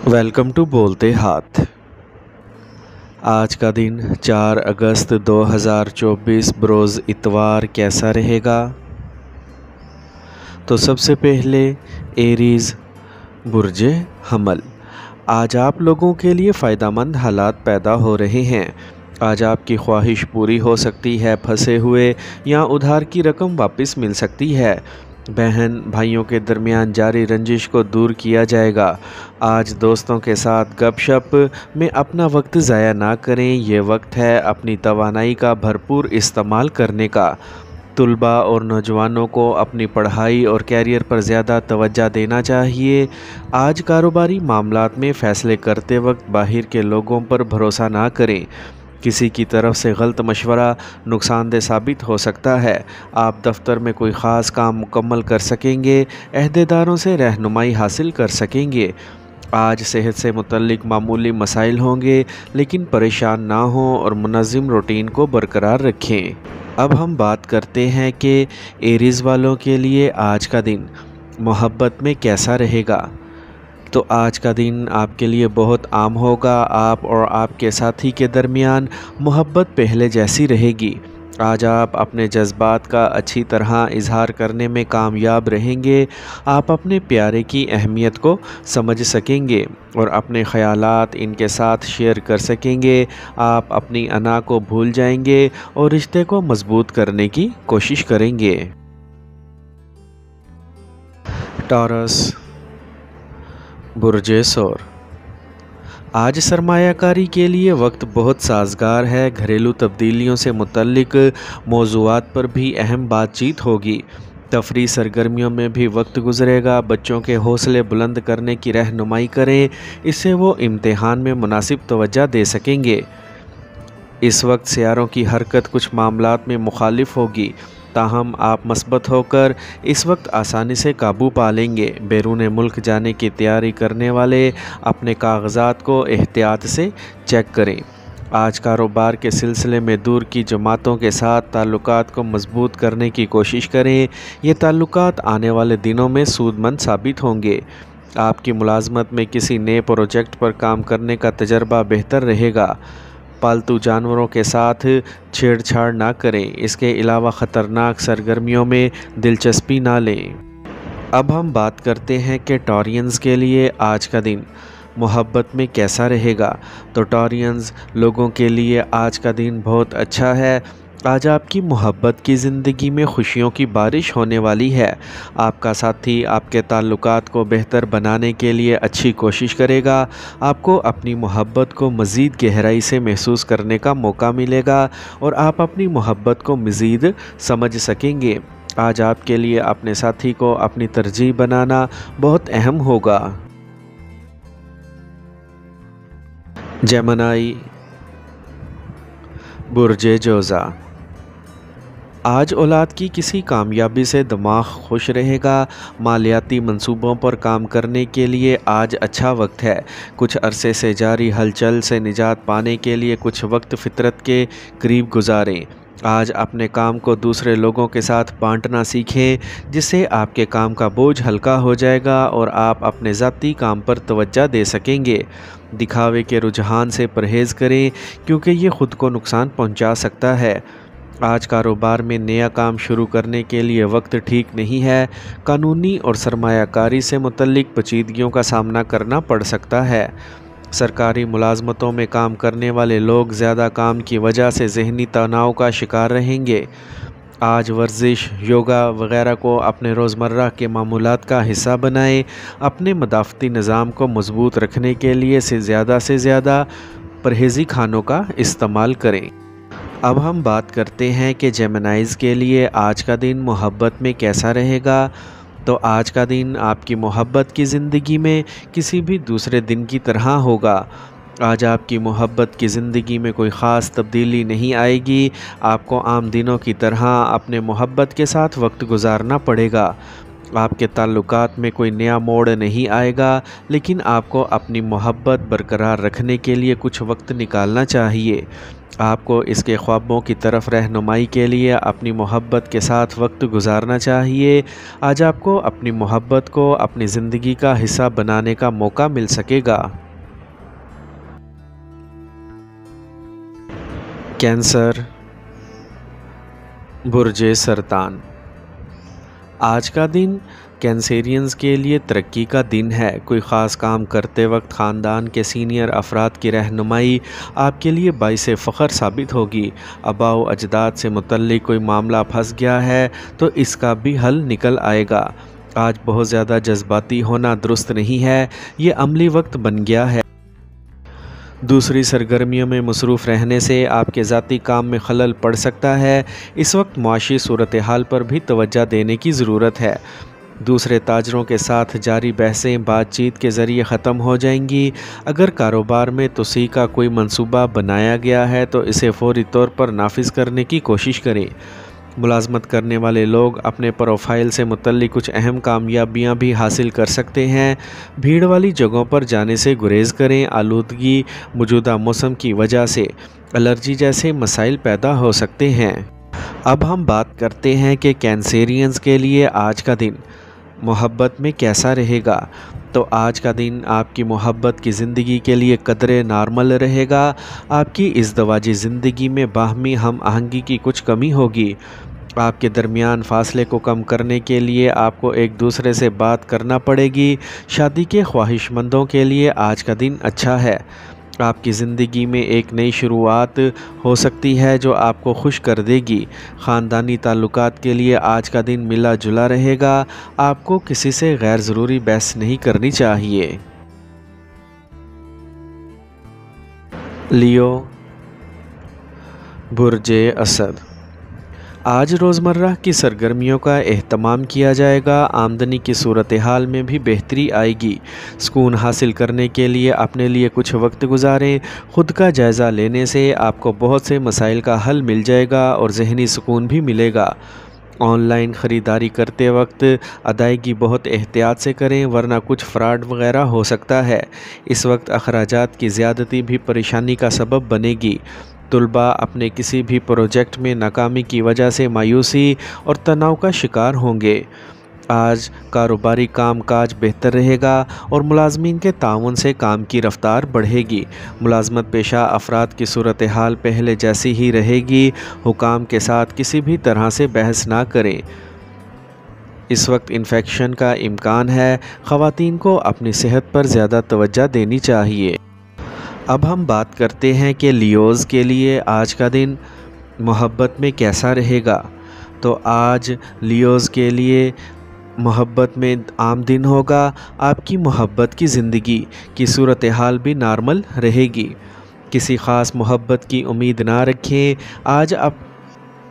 Welcome to बोलते हाथ। आज का दिन 4 अगस्त 2024 बरोज़ इतवार कैसा रहेगा? तो सबसे पहले एरीज़ बुर्जे हमल। आज आप लोगों के लिए फ़ायदेमंद हालात पैदा हो रहे हैं। आज आपकी ख्वाहिश पूरी हो सकती है, फंसे हुए या उधार की रकम वापस मिल सकती है। बहन भाइयों के दरमियान जारी रंजिश को दूर किया जाएगा। आज दोस्तों के साथ गपशप में अपना वक्त ज़ाया ना करें। ये वक्त है अपनी तवानाई का भरपूर इस्तेमाल करने का। तुलबा और नौजवानों को अपनी पढ़ाई और कैरियर पर ज़्यादा तवज्जो देना चाहिए। आज कारोबारी मामलात में फ़ैसले करते वक्त बाहर के लोगों पर भरोसा ना करें। किसी की तरफ से गलत मशवरा नुकसानदेह साबित हो सकता है। आप दफ्तर में कोई ख़ास काम मुकम्मल कर सकेंगे। अहदेदारों से रहनुमाई हासिल कर सकेंगे। आज सेहत से मुतल्लिक मामूली मसाइल होंगे, लेकिन परेशान ना हों और मुनज़्ज़म रूटीन को बरकरार रखें। अब हम बात करते हैं कि एरीज़ वालों के लिए आज का दिन मोहब्बत में कैसा रहेगा। तो आज का दिन आपके लिए बहुत आम होगा। आप और आपके साथी के दरमियान मोहब्बत पहले जैसी रहेगी। आज आप अपने जज्बात का अच्छी तरह इजहार करने में कामयाब रहेंगे। आप अपने प्यारे की अहमियत को समझ सकेंगे और अपने ख़यालात इनके साथ शेयर कर सकेंगे। आप अपनी अना को भूल जाएंगे और रिश्ते को मजबूत करने की कोशिश करेंगे। टॉरस बुर्जे सौर। आज सरमायाकारी के लिए वक्त बहुत साजगार है। घरेलू तब्दीलियों से मुतल्लिक मौज़ूआत पर भी अहम बातचीत होगी। तफरी सरगर्मियों में भी वक्त गुजरेगा। बच्चों के हौसले बुलंद करने की रहनुमाई करें, इससे वो इम्तिहान में मुनासिब तवज्जो दे सकेंगे। इस वक्त सियारों की हरकत कुछ मामलात में मुखालिफ होगी, ताहम आप मस्बत होकर इस वक्त आसानी से काबू पा लेंगे। बैरून मुल्क जाने की तैयारी करने वाले अपने कागजात को एहतियात से चेक करें। आज कारोबार के सिलसिले में दूर की जमातों के साथ ताल्लुकात को मजबूत करने की कोशिश करें। ये ताल्लुकात आने वाले दिनों में सूदमंद साबित होंगे। आपकी मुलाजमत में किसी नए प्रोजेक्ट पर काम करने का तजर्बा बेहतर रहेगा। पालतू जानवरों के साथ छेड़छाड़ ना करें। इसके अलावा ख़तरनाक सरगर्मियों में दिलचस्पी ना लें। अब हम बात करते हैं कि टॉरियंस के लिए आज का दिन मोहब्बत में कैसा रहेगा। तो टॉरियंस लोगों के लिए आज का दिन बहुत अच्छा है। आज आपकी मोहब्बत की ज़िंदगी में खुशियों की बारिश होने वाली है। आपका साथी आपके ताल्लुकात को बेहतर बनाने के लिए अच्छी कोशिश करेगा। आपको अपनी मोहब्बत को मज़ीद गहराई से महसूस करने का मौका मिलेगा और आप अपनी मोहब्बत को मज़ीद समझ सकेंगे। आज आपके लिए अपने साथी को अपनी तरजीह बनाना बहुत अहम होगा। जेमिनी बुर्जे जोज़ा। आज औलाद की किसी कामयाबी से दिमाग खुश रहेगा। मालियाती मंसूबों पर काम करने के लिए आज अच्छा वक्त है। कुछ अरसे से जारी हलचल से निजात पाने के लिए कुछ वक्त फितरत के करीब गुजारें। आज अपने काम को दूसरे लोगों के साथ बांटना सीखें, जिससे आपके काम का बोझ हल्का हो जाएगा और आप अपने ज़ाती काम पर तवज्जो दे सकेंगे। दिखावे के रुझान से परहेज़ करें, क्योंकि ये ख़ुद को नुकसान पहुंचा सकता है। आज कारोबार में नया काम शुरू करने के लिए वक्त ठीक नहीं है। कानूनी और सरमायाकारी से मुतल्लिक पेचीदगियों का सामना करना पड़ सकता है। सरकारी मुलाजमतों में काम करने वाले लोग ज़्यादा काम की वजह से ज़हनी तनाव का शिकार रहेंगे। आज वर्जिश, योगा वगैरह को अपने रोज़मर्रा के मामूलात का हिस्सा बनाएं। अपने मदाफ़ती निज़ाम को मजबूत रखने के लिए से ज़्यादा परहेज़ी खानों का इस्तेमाल करें। अब हम बात करते हैं कि जेमिनीज़ के लिए आज का दिन मोहब्बत में कैसा रहेगा। तो आज का दिन आपकी मोहब्बत की ज़िंदगी में किसी भी दूसरे दिन की तरह होगा। आज आपकी मोहब्बत की ज़िंदगी में कोई ख़ास तब्दीली नहीं आएगी। आपको आम दिनों की तरह अपने मोहब्बत के साथ वक्त गुजारना पड़ेगा। आपके ताल्लुकात में कोई नया मोड़ नहीं आएगा, लेकिन आपको अपनी मोहब्बत बरकरार रखने के लिए कुछ वक्त निकालना चाहिए। آپ کو اس کے ख्वाबों की तरफ रहनुमाई के लिए अपनी मोहब्बत के साथ वक्त गुजारना चाहिए। आज आपको अपनी मोहब्बत को अपनी ज़िंदगी का हिस्सा बनाने का मौका मिल सकेगा। कैंसर, बुर्जे सरतान। आज का दिन कैंसेरियंस के लिए तरक्की का दिन है। कोई ख़ास काम करते वक्त ख़ानदान के सीनियर अफराद की रहनुमाई आपके लिए बाइस फ़ख्र साबित होगी। आबाओ अजदाद से मुतल्लिक कोई मामला फंस गया है तो इसका भी हल निकल आएगा। आज बहुत ज़्यादा जज्बाती होना दुरुस्त नहीं है, ये अमली वक्त बन गया है। दूसरी सरगर्मियों में मसरूफ़ रहने से आपके ज़ाती काम में खलल पड़ सकता है। इस वक्त मुआशी सूरत हाल पर भी तवज्जो देने की ज़रूरत है। दूसरे ताजरों के साथ जारी बहसें बातचीत के ज़रिए ख़त्म हो जाएंगी। अगर कारोबार में तोसी का कोई मंसूबा बनाया गया है तो इसे फ़ौरी तौर पर नाफिज करने की कोशिश करें। मुलाजमत करने वाले लोग अपने प्रोफाइल से मुतल्लिक कुछ अहम कामयाबियां भी हासिल कर सकते हैं। भीड़ वाली जगहों पर जाने से गुरेज करें। आलूदगी, मौजूदा मौसम की वजह से एलर्जी जैसे मसाइल पैदा हो सकते हैं। अब हम बात करते हैं कि कैंसेरियंस के लिए आज का दिन मोहब्बत में कैसा रहेगा। तो आज का दिन आपकी मोहब्बत की ज़िंदगी के लिए कदरे नॉर्मल रहेगा। आपकी इज़्दवाजी ज़िंदगी में बाहमी हम आहंगी की कुछ कमी होगी। आपके दरमियान फ़ासले को कम करने के लिए आपको एक दूसरे से बात करना पड़ेगी। शादी के ख्वाहिशमंदों के लिए आज का दिन अच्छा है। आपकी ज़िंदगी में एक नई शुरुआत हो सकती है जो आपको खुश कर देगी। ख़ानदानी ताल्लुकात के लिए आज का दिन मिला जुला रहेगा। आपको किसी से गैर ज़रूरी बहस नहीं करनी चाहिए। लियो, बुर्जे असद। आज रोज़मर्रा की सरगर्मियों का एहतमाम किया जाएगा। आमदनी की सूरत हाल में भी बेहतरी आएगी। सुकून हासिल करने के लिए अपने लिए कुछ वक्त गुजारें। ख़ुद का जायज़ा लेने से आपको बहुत से मसाइल का हल मिल जाएगा और ज़हनी सुकून भी मिलेगा। ऑनलाइन ख़रीदारी करते वक्त अदायगी बहुत एहतियात से करें वरना कुछ फ़्रॉड वगैरह हो सकता है। इस वक्त अखराजात की ज़्यादती भी परेशानी का सबब बनेगी। तुलबा अपने किसी भी प्रोजेक्ट में नाकामी की वजह से मायूसी और तनाव का शिकार होंगे। आज कारोबारी काम काज बेहतर रहेगा और मुलाजमीन के ताउन से काम की रफ्तार बढ़ेगी। मुलाजमत पेशा अफराद की सूरत हाल पहले जैसी ही रहेगी। हुकाम के साथ किसी भी तरह से बहस ना करें। इस वक्त इन्फेक्शन का इम्कान है। ख़वातीन को अपनी सेहत पर ज़्यादा तवज्जो देनी चाहिए। अब हम बात करते हैं कि लियोज़ के लिए आज का दिन मोहब्बत में कैसा रहेगा। तो आज लियोज़ के लिए मोहब्बत में आम दिन होगा। आपकी मोहब्बत की ज़िंदगी की सूरत हाल भी नॉर्मल रहेगी। किसी ख़ास मोहब्बत की उम्मीद ना रखें। आज आप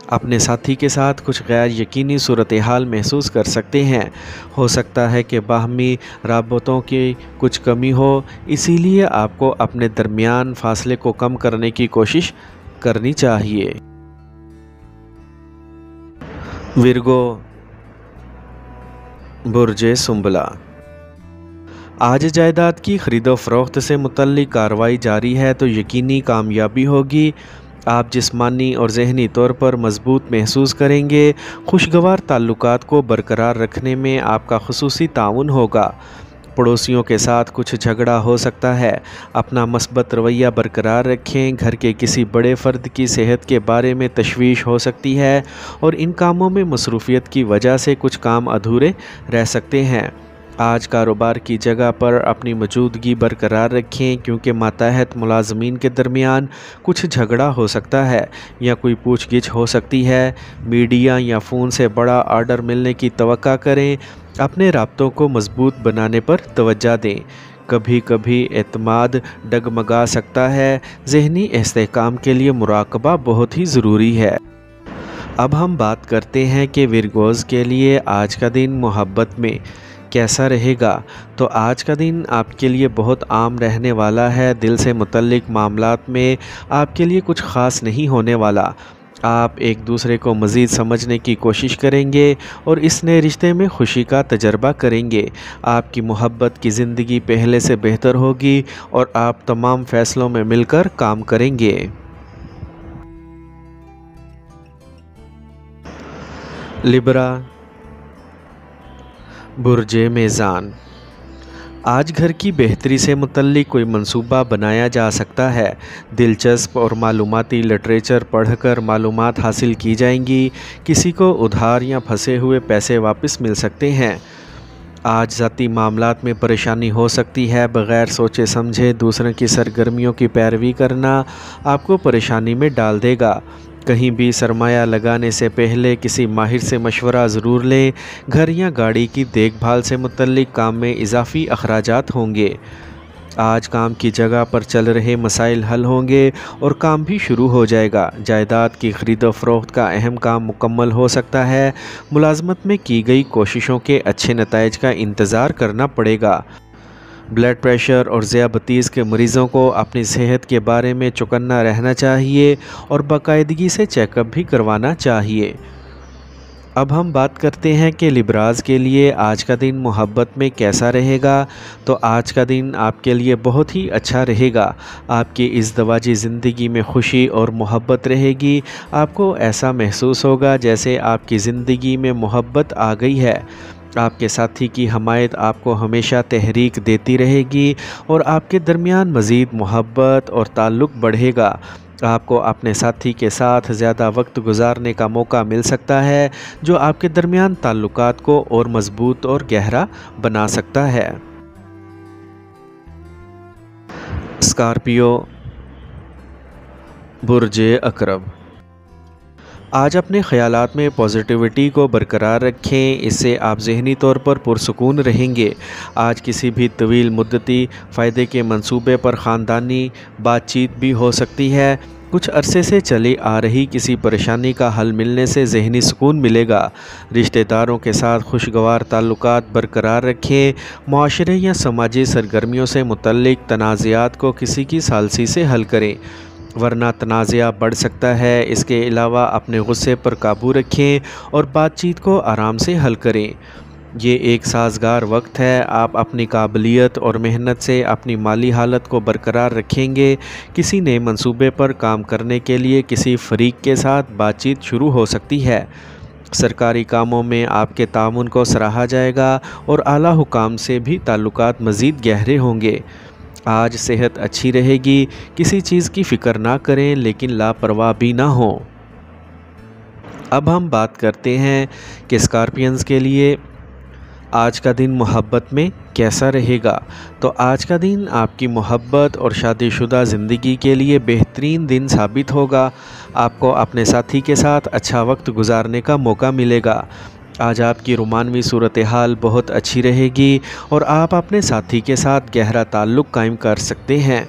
अपने साथी के साथ कुछ गैर यकीनी सूरत हाल महसूस कर सकते हैं। हो सकता है कि बाहमी राबतों की कुछ कमी हो, इसीलिए आपको अपने दरमियान फ़ासले को कम करने की कोशिश करनी चाहिए। विर्गो, बुर्जे सुंबला। आज जायदाद की ख़रीदो फ़रोख्त से मुतल्लिक कार्रवाई जारी है तो यकीनी कामयाबी होगी। आप जिस्मानी और ज़हनी तौर पर मजबूत महसूस करेंगे। खुशगवार ताल्लुकात को बरकरार रखने में आपका खुसूसी ताउन होगा। पड़ोसियों के साथ कुछ झगड़ा हो सकता है। अपना मस्बत रवैया बरकरार रखें। घर के किसी बड़े फ़र्द की सेहत के बारे में तशवीश हो सकती है और इन कामों में मसरूफ़ियत की वजह से कुछ काम अधूरे रह सकते हैं। आज कारोबार की जगह पर अपनी मौजूदगी बरकरार रखें क्योंकि मातहत मुलाजमीन के दरमियान कुछ झगड़ा हो सकता है या कोई पूछगिछ हो सकती है। मीडिया या फ़ोन से बड़ा आर्डर मिलने की तवक्का करें। अपने राब्तों को मजबूत बनाने पर तवज्जो दें। कभी कभी एतमाद डगमगा सकता है। ज़हनी इस्तेहकाम के लिए मुराकबा बहुत ही ज़रूरी है। अब हम बात करते हैं कि विर्गोज़ के लिए आज का दिन मोहब्बत में कैसा रहेगा। तो आज का दिन आपके लिए बहुत आम रहने वाला है। दिल से मुतल्लिक मामलात में आपके लिए कुछ ख़ास नहीं होने वाला। आप एक दूसरे को मज़ीद समझने की कोशिश करेंगे और इस नए रिश्ते में खुशी का तजर्बा करेंगे। आपकी मोहब्बत की ज़िंदगी पहले से बेहतर होगी और आप तमाम फ़ैसलों में मिलकर काम करेंगे। लिब्रा, बुर्ज मेज़ान। आज घर की बेहतरी से मुतल्लिक कोई मंसूबा बनाया जा सकता है। दिलचस्प और मालूमाती लिटरेचर पढ़कर मालूमात हासिल की जाएंगी। किसी को उधार या फंसे हुए पैसे वापस मिल सकते हैं। आज ज़ाती मामलात में परेशानी हो सकती है। बग़ैर सोचे समझे दूसरों की सरगर्मियों की पैरवी करना आपको परेशानी में डाल देगा। कहीं भी सरमाया लगाने से पहले किसी माहिर से मशवरा ज़रूर लें। घर या गाड़ी की देखभाल से मुतल्लिक काम में इजाफ़ी अखराजात होंगे। आज काम की जगह पर चल रहे मसाइल हल होंगे और काम भी शुरू हो जाएगा। जायदाद की ख़रीदो फ़रोख्त का अहम काम मुकम्मल हो सकता है। मुलाजमत में की गई कोशिशों के अच्छे नताइज का इंतज़ार करना पड़ेगा। ब्लड प्रेशर और ज़ियाबतीस के मरीज़ों को अपनी सेहत के बारे में चौकन्ना रहना चाहिए और बाकायदगी से चेकअप भी करवाना चाहिए। अब हम बात करते हैं कि लिब्राज के लिए आज का दिन मोहब्बत में कैसा रहेगा। तो आज का दिन आपके लिए बहुत ही अच्छा रहेगा। आपकी इज़दवाजी ज़िंदगी में खुशी और मोहब्बत रहेगी। आपको ऐसा महसूस होगा जैसे आपकी ज़िंदगी में मोहब्बत आ गई है। आपके साथी की हमायत आपको हमेशा तहरीक देती रहेगी और आपके दरमियान मज़ीद मोहब्बत और ताल्लुक़ बढ़ेगा। आपको अपने साथी के साथ ज़्यादा वक्त गुजारने का मौका मिल सकता है, जो आपके दरमियान ताल्लुकात को और मज़बूत और गहरा बना सकता है। स्कॉर्पियो, बुर्ज अकरब। आज अपने ख़यालात में पॉजिटिविटी को बरकरार रखें, इससे आप ज़हनी तौर पर पुरसुकून रहेंगे। आज किसी भी तवील मुद्दती फ़ायदे के मंसूबे पर ख़ानदानी बातचीत भी हो सकती है। कुछ अरसे से चली आ रही किसी परेशानी का हल मिलने से ज़हनी सुकून मिलेगा। रिश्तेदारों के साथ खुशगवार ताल्लुकात बरकरार रखें। मुआशरे या समाजी सरगर्मियों से मुतल्लिक तनाज़ात को किसी की सालसी से हल करें, वरना तनाज़ा बढ़ सकता है। इसके अलावा अपने गुस्से पर काबू रखें और बातचीत को आराम से हल करें। ये एक साज़गार वक्त है। आप अपनी काबिलियत और मेहनत से अपनी माली हालत को बरकरार रखेंगे। किसी नए मंसूबे पर काम करने के लिए किसी फ़रीक के साथ बातचीत शुरू हो सकती है। सरकारी कामों में आपके तामुन को सराहा जाएगा और आला हुकाम से भी ताल्लुकात मज़ीद गहरे होंगे। आज सेहत अच्छी रहेगी। किसी चीज़ की फ़िक्र ना करें, लेकिन लापरवाह भी ना हो। अब हम बात करते हैं कि स्कॉर्पियंस के लिए आज का दिन मोहब्बत में कैसा रहेगा। तो आज का दिन आपकी मोहब्बत और शादीशुदा ज़िंदगी के लिए बेहतरीन दिन साबित होगा। आपको अपने साथी के साथ अच्छा वक्त गुजारने का मौका मिलेगा। आज आपकी रोमानवी सूरत हाल बहुत अच्छी रहेगी और आप अपने साथी के साथ गहरा ताल्लुक़ कायम कर सकते हैं।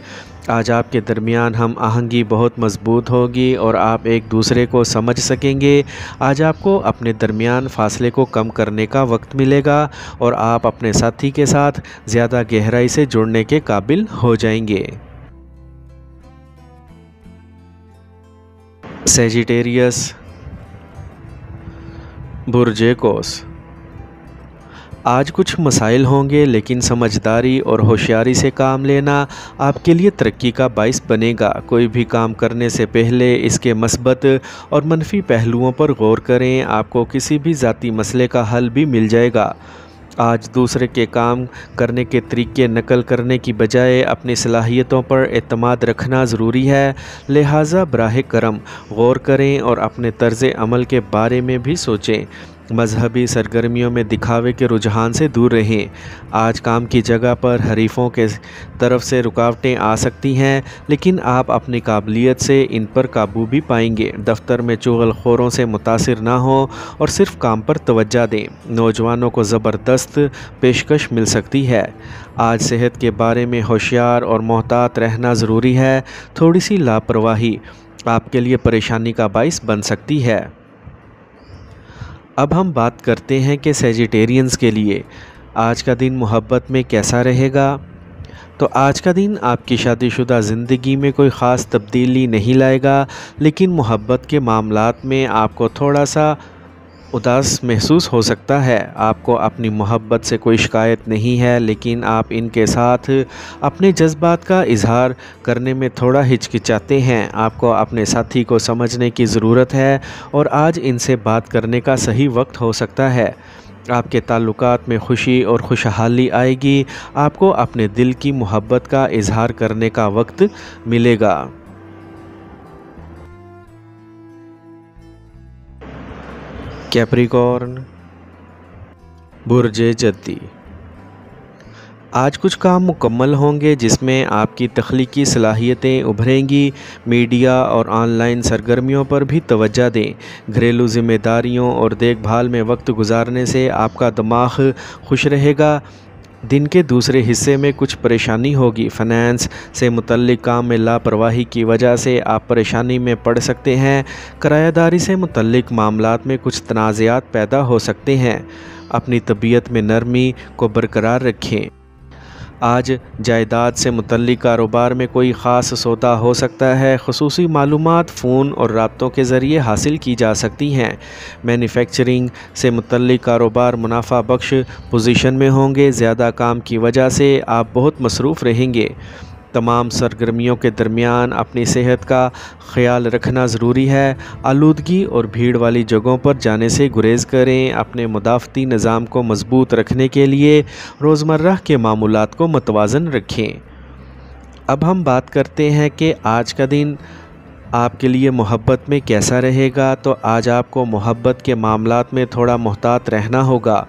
आज आपके दरमियान हम आहंगी बहुत मज़बूत होगी और आप एक दूसरे को समझ सकेंगे। आज आपको अपने दरमियान फ़ासले को कम करने का वक्त मिलेगा और आप अपने साथी के साथ ज़्यादा गहराई से जुड़ने के काबिल हो जाएंगे। सेजिटेरियस, बुर्ज कौस। आज कुछ मसाइल होंगे, लेकिन समझदारी और होशियारी से काम लेना आपके लिए तरक्की का बाइस बनेगा। कोई भी काम करने से पहले इसके मस्बत और मनफी पहलुओं पर गौर करें। आपको किसी भी ज़ाती मसले का हल भी मिल जाएगा। आज दूसरे के काम करने के तरीके नकल करने की बजाय अपनी सलाहियतों पर एतमाद रखना ज़रूरी है। लिहाजा बराह करम गौर करें और अपने तर्ज़ अमल के बारे में भी सोचें। मजहबी सरगर्मियों में दिखावे के रुझान से दूर रहें। आज काम की जगह पर हरीफों के तरफ से रुकावटें आ सकती हैं, लेकिन आप अपनी काबिलियत से इन पर काबू भी पाएंगे। दफ्तर में चुगलखोरों से मुतासिर ना हो और सिर्फ काम पर तवज्जो दें। नौजवानों को ज़बरदस्त पेशकश मिल सकती है। आज सेहत के बारे में होशियार और मोहतात रहना ज़रूरी है। थोड़ी सी लापरवाही आपके लिए परेशानी का बाइस बन सकती है। अब हम बात करते हैं कि सेजिटेरियंस के लिए आज का दिन मोहब्बत में कैसा रहेगा। तो आज का दिन आपकी शादीशुदा ज़िंदगी में कोई ख़ास तब्दीली नहीं लाएगा, लेकिन मोहब्बत के मामलात में आपको थोड़ा सा اداس محسوس ہو سکتا ہے۔ آپ کو اپنی محبت سے کوئی شکایت نہیں ہے، لیکن آپ ان کے ساتھ اپنے جذبات کا اظہار کرنے میں تھوڑا ہچکچاتے ہیں۔ آپ کو اپنے ساتھی کو سمجھنے کی ضرورت ہے اور آج ان سے بات کرنے کا صحیح وقت ہو سکتا ہے۔ آپ کے تعلقات میں خوشی اور خوشحالی آئے گی۔ آپ کو اپنے دل کی محبت کا اظہار کرنے کا وقت ملے گا۔ کیپریکارن، برج جدی۔ آج کچھ کام مکمل ہوں گے جس میں آپ کی تخلیقی صلاحیتیں ابھریں گی۔ میڈیا اور آن لائن سرگرمیوں پر بھی توجہ دیں۔ گھریلو ذمہ داریوں اور دیکھ بھال میں وقت گزارنے سے آپ کا دماغ خوش رہے گا۔ دن کے دوسرے حصے میں کچھ پریشانی ہوگی۔ فنانس سے متعلق کام میں لاپرواہی کی وجہ سے آپ پریشانی میں پڑ سکتے ہیں۔ کرایہ داری سے متعلق معاملات میں کچھ تنازعات پیدا ہو سکتے ہیں۔ اپنی طبیعت میں نرمی کو برقرار رکھیں۔ آج جائیداد سے متعلق کاروبار میں کوئی خاص سودا ہو سکتا ہے۔ خصوصی معلومات فون اور رابطوں کے ذریعے حاصل کی جا سکتی ہیں۔ مینوفیکچرنگ سے متعلق کاروبار منافع بخش پوزیشن میں ہوں گے۔ زیادہ کام کی وجہ سے آپ بہت مصروف رہیں گے۔ تمام سرگرمیوں کے درمیان اپنی صحت کا خیال رکھنا ضروری ہے۔ آلودگی اور بھیڑ والی جگہوں پر جانے سے گریز کریں۔ اپنے مدافعتی نظام کو مضبوط رکھنے کے لیے روزمرہ کے معمولات کو متوازن رکھیں۔ اب ہم بات کرتے ہیں کہ آج کا دن آپ کے لیے محبت میں کیسا رہے گا۔ تو آج آپ کو محبت کے معاملات میں تھوڑا محتاط رہنا ہوگا۔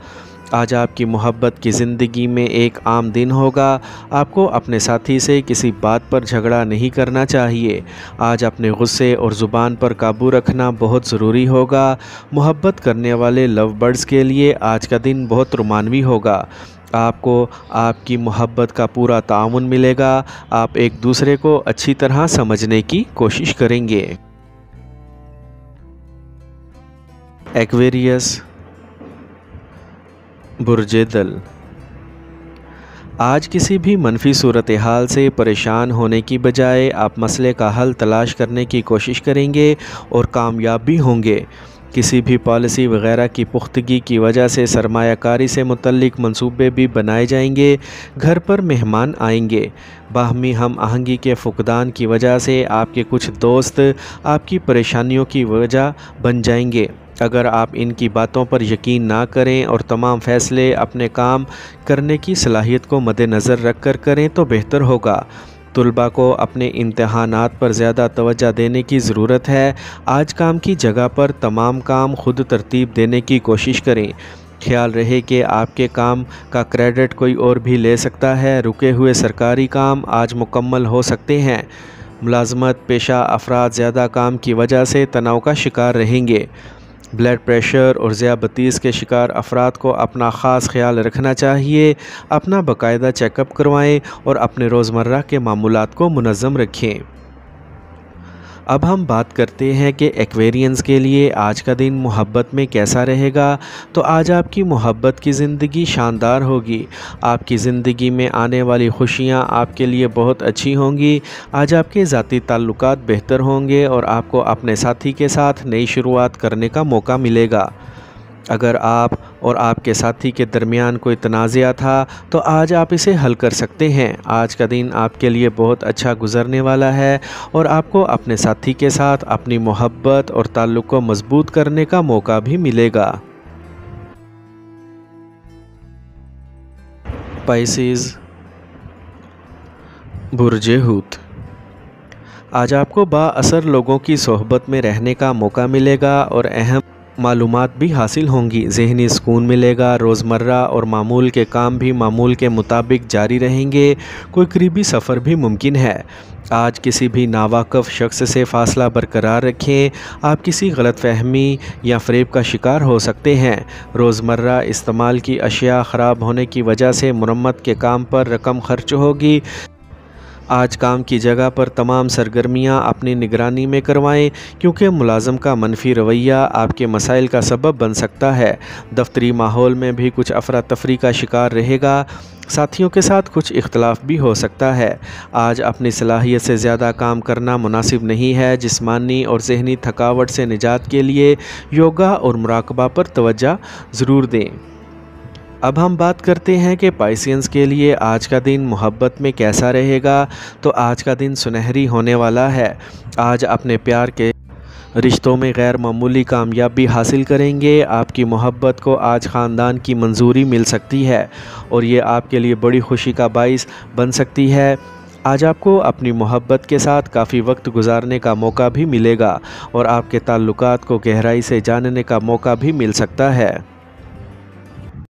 آج آپ کی محبت کی زندگی میں ایک عام دن ہوگا۔ آپ کو اپنے ساتھی سے کسی بات پر جھگڑا نہیں کرنا چاہیے۔ آج اپنے غصے اور زبان پر قابو رکھنا بہت ضروری ہوگا۔ محبت کرنے والے لو برڈز کے لیے آج کا دن بہت رومانوی ہوگا۔ آپ کو آپ کی محبت کا پورا تعاون ملے گا۔ آپ ایک دوسرے کو اچھی طرح سمجھنے کی کوشش کریں گے۔ ایکویریس، برج دل۔ آج کسی بھی منفی صورتحال سے پریشان ہونے کی بجائے آپ مسئلے کا حل تلاش کرنے کی کوشش کریں گے اور کامیاب بھی ہوں گے۔ کسی بھی پالیسی وغیرہ کی پختگی کی وجہ سے سرمایہ کاری سے متعلق منصوبے بھی بنائے جائیں گے۔ گھر پر مہمان آئیں گے۔ باہمی ہم آہنگی کے فقدان کی وجہ سے آپ کے کچھ دوست آپ کی پریشانیوں کی وجہ بن جائیں گے۔ اگر آپ ان کی باتوں پر یقین نہ کریں اور تمام فیصلے اپنے کام کرنے کی صلاحیت کو مد نظر رکھ کر کریں تو بہتر ہوگا۔ طلباء کو اپنے امتحانات پر زیادہ توجہ دینے کی ضرورت ہے۔ آج کام کی جگہ پر تمام کام خود ترتیب دینے کی کوشش کریں۔ خیال رہے کہ آپ کے کام کا کریڈٹ کوئی اور بھی لے سکتا ہے۔ رکے ہوئے سرکاری کام آج مکمل ہو سکتے ہیں۔ ملازمت پیشہ افراد زیادہ کام کی وجہ سے تناؤ کا شکار رہیں گے۔ بلڈ پریشر اور ذیابیطس کے شکار افراد کو اپنا خاص خیال رکھنا چاہیے۔ اپنا باقاعدہ چیک اپ کروائیں اور اپنے روزمرہ کے معمولات کو منظم رکھیں۔ اب ہم بات کرتے ہیں کہ ایکویرینز کے لیے آج کا دن محبت میں کیسا رہے گا۔ تو آج آپ کی محبت کی زندگی شاندار ہوگی۔ آپ کی زندگی میں آنے والی خوشیاں آپ کے لیے بہت اچھی ہوں گی۔ آج آپ کے ذاتی تعلقات بہتر ہوں گے اور آپ کو اپنے ساتھی کے ساتھ نئی شروعات کرنے کا موقع ملے گا۔ اگر آپ اور آپ کے ساتھی کے درمیان کوئی تنازعہ تھا تو آج آپ اسے حل کر سکتے ہیں۔ آج کا دن آپ کے لیے بہت اچھا گزرنے والا ہے اور آپ کو اپنے ساتھی کے ساتھ اپنی محبت اور تعلق کو مضبوط کرنے کا موقع بھی ملے گا۔ پائسیز، برج حوت۔ آج آپ کو با اثر لوگوں کی صحبت میں رہنے کا موقع ملے گا اور اہم معلومات بھی حاصل ہوں گی۔ ذہنی سکون ملے گا۔ روزمرہ اور معمول کے کام بھی معمول کے مطابق جاری رہیں گے۔ کوئی قریبی سفر بھی ممکن ہے۔ آج کسی بھی ناواقف شخص سے فاصلہ برقرار رکھیں۔ آپ کسی غلط فہمی یا فریب کا شکار ہو سکتے ہیں۔ روزمرہ استعمال کی اشیاء خراب ہونے کی وجہ سے مرمت کے کام پر رقم خرچ ہوگی۔ آج کام کی جگہ پر تمام سرگرمیاں اپنی نگرانی میں کروائیں کیونکہ ملازم کا منفی رویہ آپ کے مسائل کا سبب بن سکتا ہے۔ دفتری ماحول میں بھی کچھ افراتفری کا شکار رہے گا۔ साथियों के साथ कुछ इख्तलाफ भी हो सकता है। आज अपनी सलाहियत से ज़्यादा काम करना मुनासिब नहीं है। जिस्मानी और ज़हनी थकावट से निजात के लिए योगा और मुराकबा पर तवज्जो ज़रूर दें। अब हम बात करते हैं कि पाइसियंस के लिए आज का दिन मोहब्बत में कैसा रहेगा। तो आज का दिन सुनहरी होने वाला है। आज अपने प्यार के रिश्तों में गैर मामूली कामयाबी हासिल करेंगे। आपकी मोहब्बत को आज ख़ानदान की मंजूरी मिल सकती है और ये आपके लिए बड़ी खुशी का बाइस बन सकती है। आज आपको अपनी मोहब्बत के साथ काफ़ी वक्त गुजारने का मौका भी मिलेगा और आपके ताल्लुकात को गहराई से जानने का मौका भी मिल सकता है।